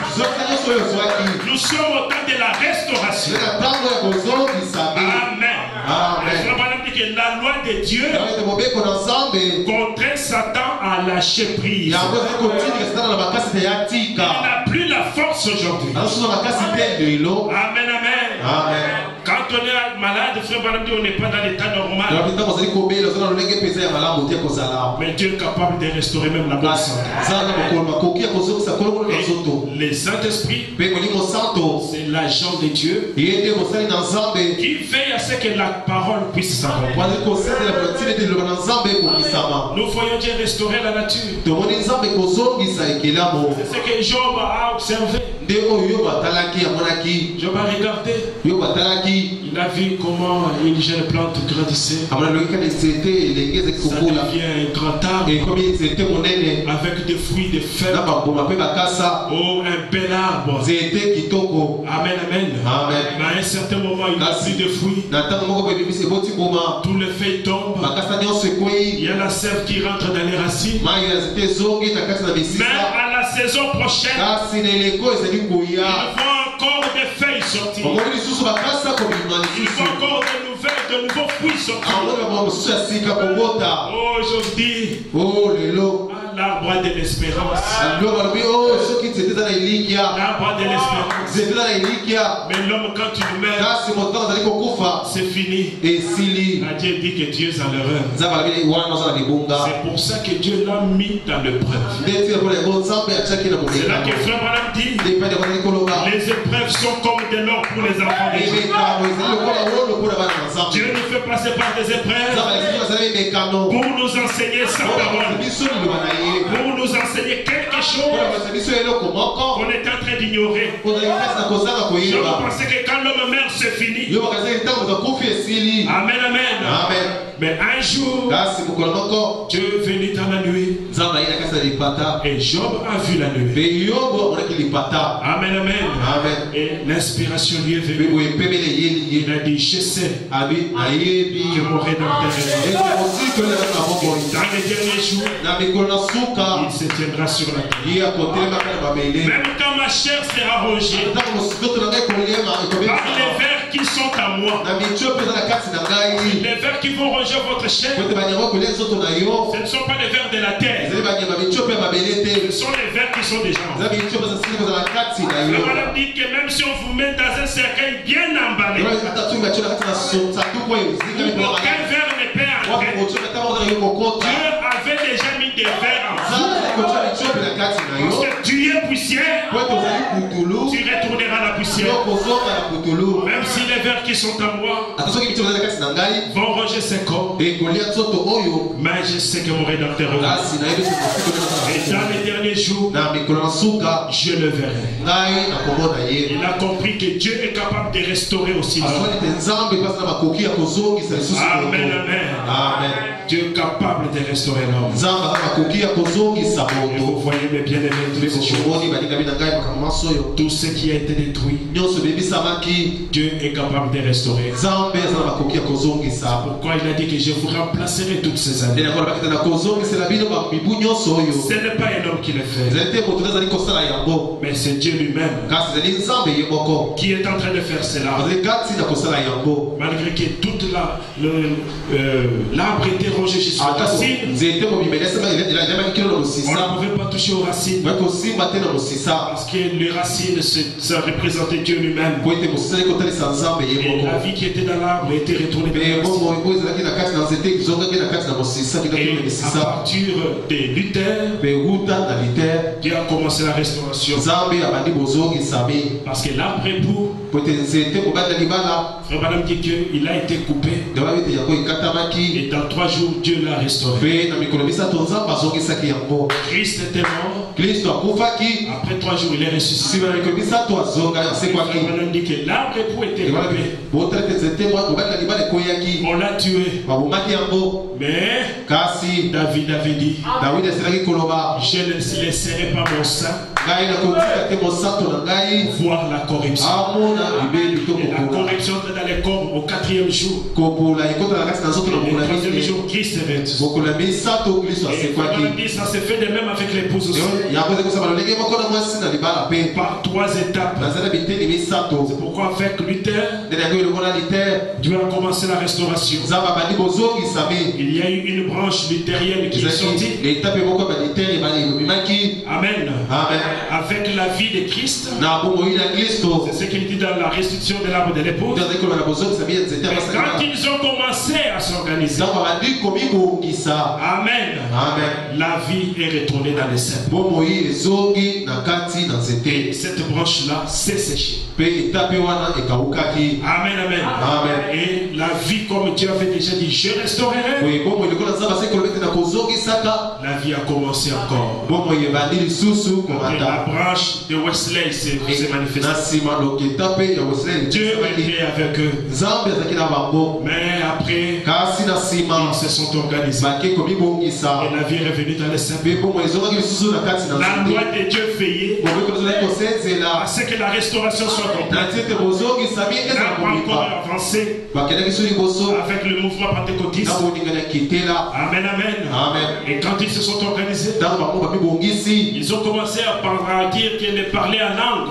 Nous sommes au temps de la restauration. Amen. Frère Branham dit que la loi de Dieu contraint Satan à lâcher prise. Il n'a plus la force aujourd'hui. Amen, amen. Quand on est malade, Frère Branham dit on n'est pas dans l'état normal. Mais Dieu est capable de restaurer même la bonne santé. Les Saint-Esprit, c'est l'agent de Dieu qui veille à ce que la parole puisse s'accomplir. Nous voyons Dieu restaurer la nature. C'est ce que Job a observé. Job a regardé. Il a vu comment une jeune plante grandissait. Ça devient un grand arbre avec des fruits, des feuilles. Oh, un bel arbre. Amen, amen. Mais à un certain moment, il n'a plus de fruits. Tous les feuilles tombent. Il y a la sève qui rentre dans les racines. Mais à la saison prochaine, il va encore des feuilles sortir. Il faut encore de nouveaux fruits sortir. Aujourd'hui, l'arbre de l'espérance. L'arbre de l'espérance. Mais l'homme, quand il meurt, c'est fini. Dieu dit que Dieu est à l'erreur. C'est pour ça que Dieu l'a mis dans l'épreuve. C'est là que Frère Branham dit, les épreuves sont comme de l'or pour les enfants de Dieu. Dieu nous fait passer par des épreuves pour nous enseigner sa parole, pour nous enseigner quelque chose qu'on est en train d'ignorer. Je pensais que quand l'homme meurt, c'est fini. Amen, amen. Mais un jour, Dieu est venu dans la nuit et Job a vu la nuit. Amen, amen. Et l'inspiration lui est venue. Il a dit, je sais que mon Rédempteur est mort. Dans les derniers jours, il se tiendra sur la terre. Même quand ma chair sera rongée par les vers qui sont à moi, les vers qui vont ronger votre chair, ce ne sont pas les vers de la terre, ce sont les vers qui sont des gens. Le Malade dit que même si on vous met dans un cercueil bien emballé, aucun verre ne peut entrer. Dieu avait déjà mis des verres en vous. Parce que tu es poussière, tu retourneras la poussière. Même si les vers qui sont à moi vont ronger ses corps, mais je sais que mon Rédempteur est là. Et dans les derniers jours, je le verrai. Il a compris que Dieu est capable de restaurer aussi l'homme. Amen, amen. Dieu est capable de restaurer l'homme. Et vous voyez mes bien-aimés, tout ce qui a été détruit, Dieu est capable de restaurer. Pourquoi il a dit que je vous remplacerai toutes ces années. Ce n'est pas un homme qui le fait, mais c'est Dieu lui-même qui est en train de faire cela. Malgré que toute l'arbre était rongé jusqu'aux racines, on ne pouvait pas toucher aux racines parce que les racines, ça représentait Dieu lui-même. Et la vie qui était dans l'arbre était retournée vers la racine. Et à partir de Luther, Dieu a commencé la restauration. Parce que l'arbre époux, Frère Branham dit qu'il a été coupé. Et dans 3 jours, Dieu l'a restauré. Christ était mort. Après 3 jours, il est ressuscité. Frère Branham dit que l'arbre époux était coupé. On l'a tué. Mais David avait dit, je ne laisserai pas mon sang voir la corruption. Et la corruption dans les corps au 4e jour. Et le 3e jour, Christ est ressuscité. Et ça se fait de même avec l'épouse aussi. Par 3 étapes. C'est pourquoi avec Luther, Dieu a commencé la restauration. Il y a eu une branche luthérienne qui est sortie. Amen. Avec la vie de Christ. C'est ce qu'il dit dans la restitution de l'arbre de l'épouse. Mais quand ils ont commencé à s'organiser, Amen, la vie est retournée dans les cèpes. Et cette branche-là s'est séchée. Amen, amen. Et la vie, comme Dieu avait déjà dit, je restaurerai. La vie a commencé encore. Et la branche de Wesley s'est manifestée. Dieu était avec eux. Mais après, ils se sont organisés. Et la vie est revenue dans les cèpes. La loi de Dieu veillait à ce que la restauration soit complète. Elle n'a pas encore avancé avec le mouvement pentecôtiste. Amen, amen. Et quand ils se sont organisés, ils ont commencé à dire qu'ils parlaient en langue.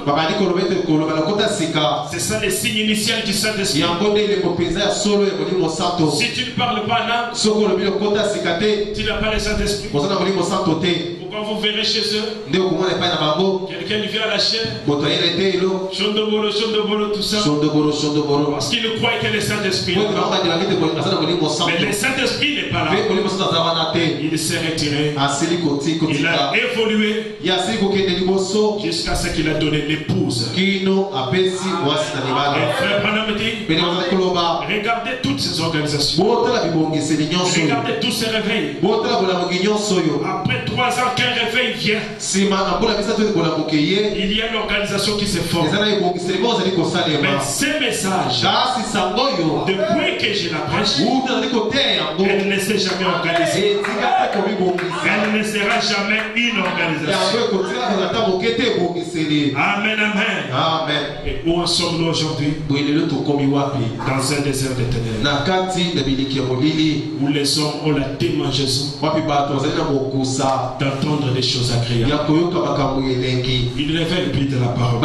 C'est ça le signe initial du Saint-Esprit. Si tu ne parles pas en langue, tu n'as pas le Saint-Esprit. Pourquoi vous verrez chez eux quelqu'un vient à la chair, Chondobolo, tout ça, parce qu'il croit que le Saint-Esprit est là. Mais le Saint-Esprit n'est pas là. Il s'est retiré. Il a évolué jusqu'à ce qu'il a donné l'épouse. Et Frère Branham dit, regardez toutes ces organisations, regardez tous ces réveils. Après 3 ans qu'un réveil vient, il y a une organisation qui se forme. Mais ces messages, depuis que je la prêche, elle ne s'est jamais organisée. Elle ne sera jamais une organisation. Amen, amen. Et où en sommes-nous aujourd'hui? Dans un désert de ténèbres, où les hommes ont la démangeaison d'entendre des choses agréables. Ils ne révèlent plus de la parole.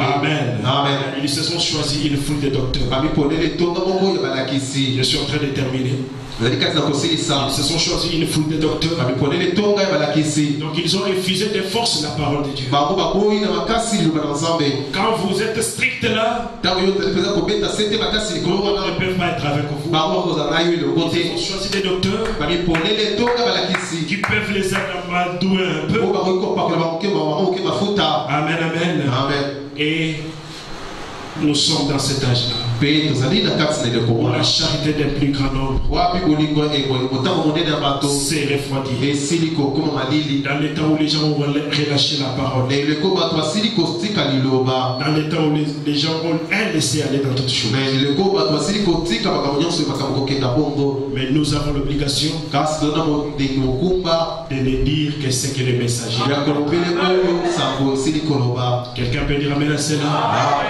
Amen. Ils se sont choisis une foule de docteurs. Je suis en train de terminer. Ils se sont choisis une foule de docteurs. Donc ils ont refusé de force la parole de Dieu. Quand vous êtes strict là, d'autres ne peuvent pas être avec vous. Ils ont choisi des docteurs qui peuvent les amadouer un peu. Amen. Et nous sommes dans cet âge-là. Où la charité d'un plus grand nombre s'est refroidie. Dans les temps où les gens ont relâché la parole. Dans les temps où les gens ont laissé aller dans toutes choses. Mais nous avons l'obligation de ne dire que c'est que les messagers. Quelqu'un peut dire amen à cela.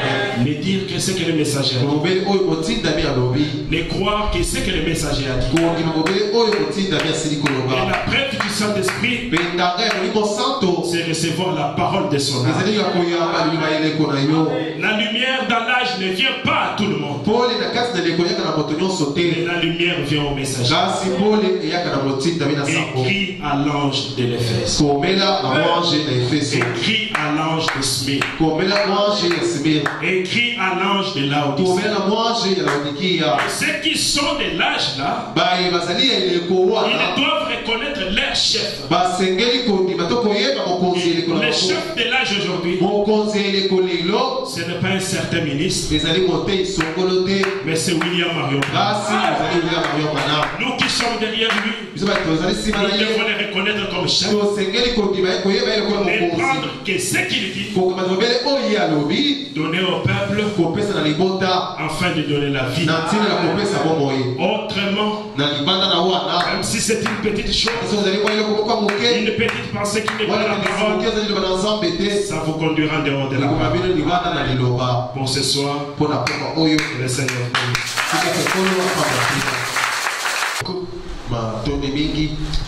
Ne dire que c'est que le messager a dit. Ne croire que c'est que le messager a dit. Et la preuve du Saint-Esprit, c'est recevoir la parole de son âme. La lumière dans l'âge ne vient pas à tout le monde. Mais la lumière vient au messager. Écrit à l'ange de l'Éphèse. Écrit à l'ange de Smyrne. Écrit à l'ange de Laodicée. Ceux qui sont de l'âge là, ils doivent reconnaître leur chef. Le chef de l'âge aujourd'hui, ce n'est pas un certain ministre, mais c'est William Marion. Nous qui sommes derrière lui, nous devons les reconnaître comme chef. Ne prendre que ce qu'il dit, donner au peuple afin de donner la vie. Autrement, même si c'est une petite chose, une petite pensée qui n'est pas la parole, ça vous conduira en dehors de la parole. Pour ce soir, que le Seigneur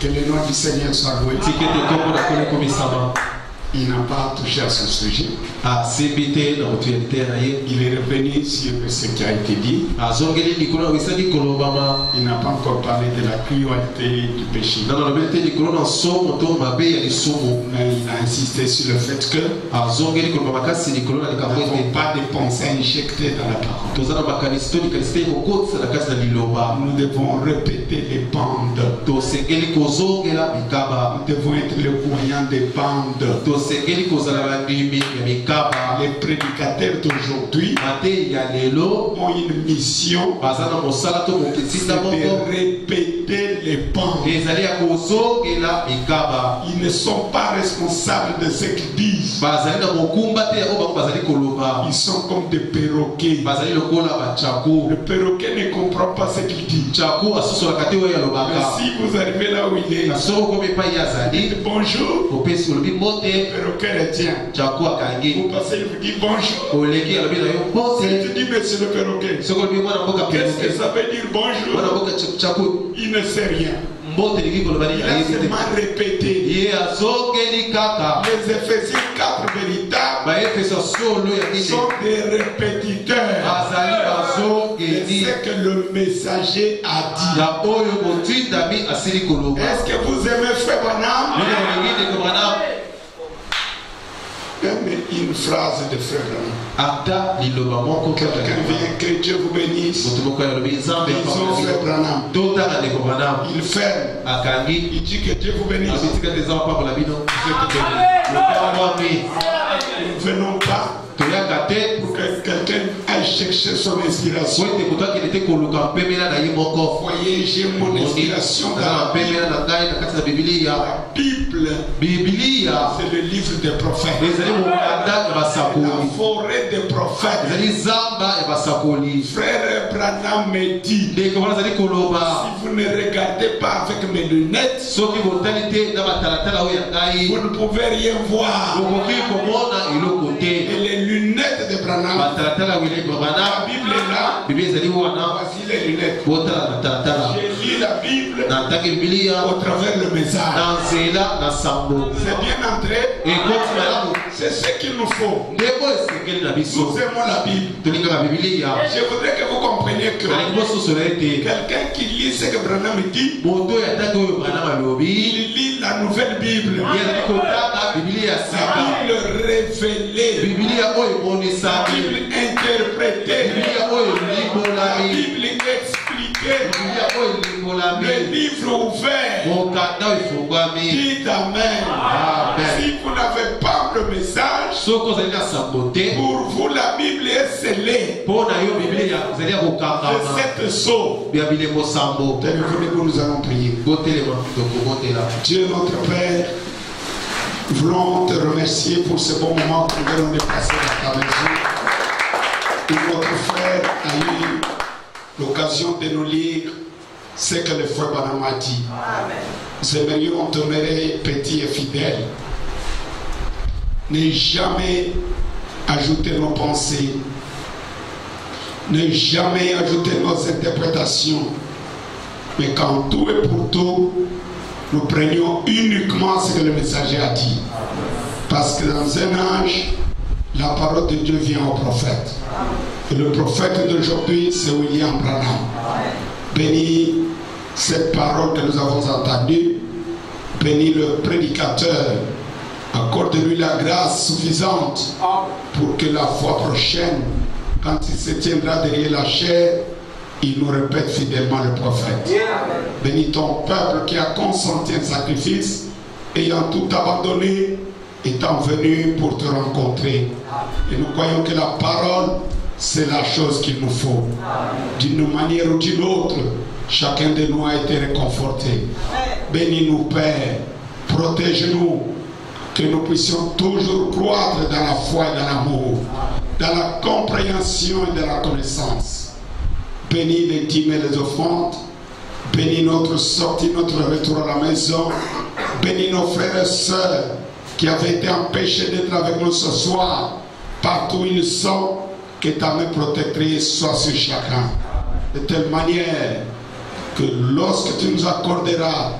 que le nom du Seigneur soit loué. Il n'a pas touché à son sujet. Il est revenu sur ce qui a été dit. Il n'a pas encore parlé de la cruauté du péché. Mais il a insisté sur le fait que nous n'avons pas de pensées injectées dans la parole. Nous devons répéter les bandes. Nous devons être le moyen des bandes. Les prédicateurs d'aujourd'hui ont une mission, c'est de répéter les bandes. Ils ne sont pas responsables de ce qu'ils disent. Ils sont comme des perroquets. Le perroquet ne comprend pas ce qu'il dit. Mais si vous arrivez là où il est, dites bonjour. Le perroquet retient. Vous passez, il vous dit bonjour. Si tu dis monsieur le perroquet, qu'est-ce que ça veut dire bonjour? Il ne sait rien. Il a seulement répété. Les Éphésiens 4 véritables sont des répétiteurs de ce que le messager a dit. Est-ce que vous aimez Frère Branham? Une phrase de Frère Branham. Quelqu'un vient, que Dieu vous bénisse. Disons Frère Branham. Il ferme. Il dit que Dieu vous bénisse. Nous ne venons pas pour que quelqu'un aille chercher son inspiration. Voyez, j'ai mon inspiration dans la Bible. La Bible, c'est le livre des prophètes. La forêt des prophètes. Frère Branham me dit, si vous ne regardez pas avec mes lunettes, vous ne pouvez rien voir. Et les lunettes de Branham, la Bible est là. Voici les lunettes. J'ai lu la Bible au travers le message. C'est bien entré. C'est ce qu'il nous faut. Nous aimons la Bible. Je voudrais que vous compreniez que quelqu'un qui lit ce que Branham dit, il lit la nouvelle Bible. La Bible révélée. La Bible interprétée. La Bible expliquée. Le livre ouvert. Dites Amen. Si vous n'avez pas le message, Pour vous, la Bible est scellée de cette sceau. Téléphonez-vous, nous allons prier. Dieu notre Père, nous voulons te remercier pour ce bon moment que nous allons passer dans ta maison. Et notre frère a eu l'occasion de nous lire ce que le frère Branham a dit. Nous aimerions demeurer petits et fidèles. Ne jamais ajouter nos pensées. Ne jamais ajouter nos interprétations. Mais quand tout est pour tout, nous prenions uniquement ce que le messager a dit. Parce que dans un âge, la parole de Dieu vient au prophète. Et le prophète d'aujourd'hui, c'est William Branham. Bénis cette parole que nous avons entendue. Bénis le prédicateur. Accorde-lui la grâce suffisante pour que la fois prochaine, quand il se tiendra derrière la chair, il nous répète fidèlement le prophète. Bénis ton peuple qui a consenti un sacrifice, ayant tout abandonné, étant venu pour te rencontrer. Et nous croyons que la parole, c'est la chose qu'il nous faut. D'une manière ou d'une autre, chacun de nous a été réconforté. Bénis-nous, Père. Protège-nous. Que nous puissions toujours croître dans la foi et dans l'amour, dans la compréhension et dans la connaissance. Bénis les dîmes et les offrandes. Bénis notre sortie, notre retour à la maison. Bénis nos frères et sœurs qui avaient été empêchés d'être avec nous ce soir. Partout où ils sont, que ta main protectrice soit sur chacun. De telle manière que lorsque tu nous accorderas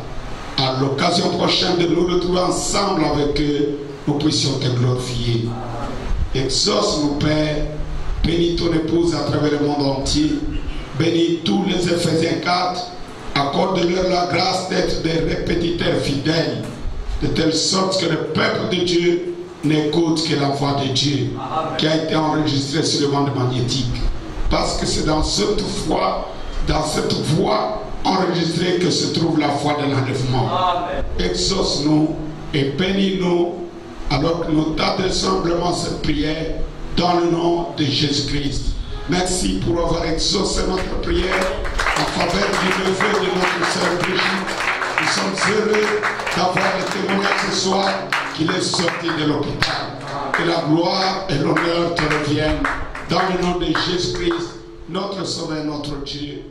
à l'occasion prochaine de nous retrouver ensemble avec eux, nous puissions te glorifier. Exauce-nous, Père. Bénis ton épouse à travers le monde entier. Bénis tous les Éphésiens 4. Accorde-leur la grâce d'être des répétiteurs fidèles, de telle sorte que le peuple de Dieu n'écoute que la voix de Dieu qui a été enregistrée sur le bande magnétique. Parce que c'est dans cette voix enregistrée que se trouve la foi de l'enlèvement. Exauce-nous et bénis-nous alors que nous t'adressons simplement cette prière dans le nom de Jésus-Christ. Merci pour avoir exaucé notre prière en faveur du neveu de notre sœur Brigitte. Nous sommes heureux d'avoir le témoignage ce soir qu'il est sorti de l'hôpital. Que la gloire et l'honneur te reviennent dans le nom de Jésus-Christ, notre Sauveur, notre Dieu.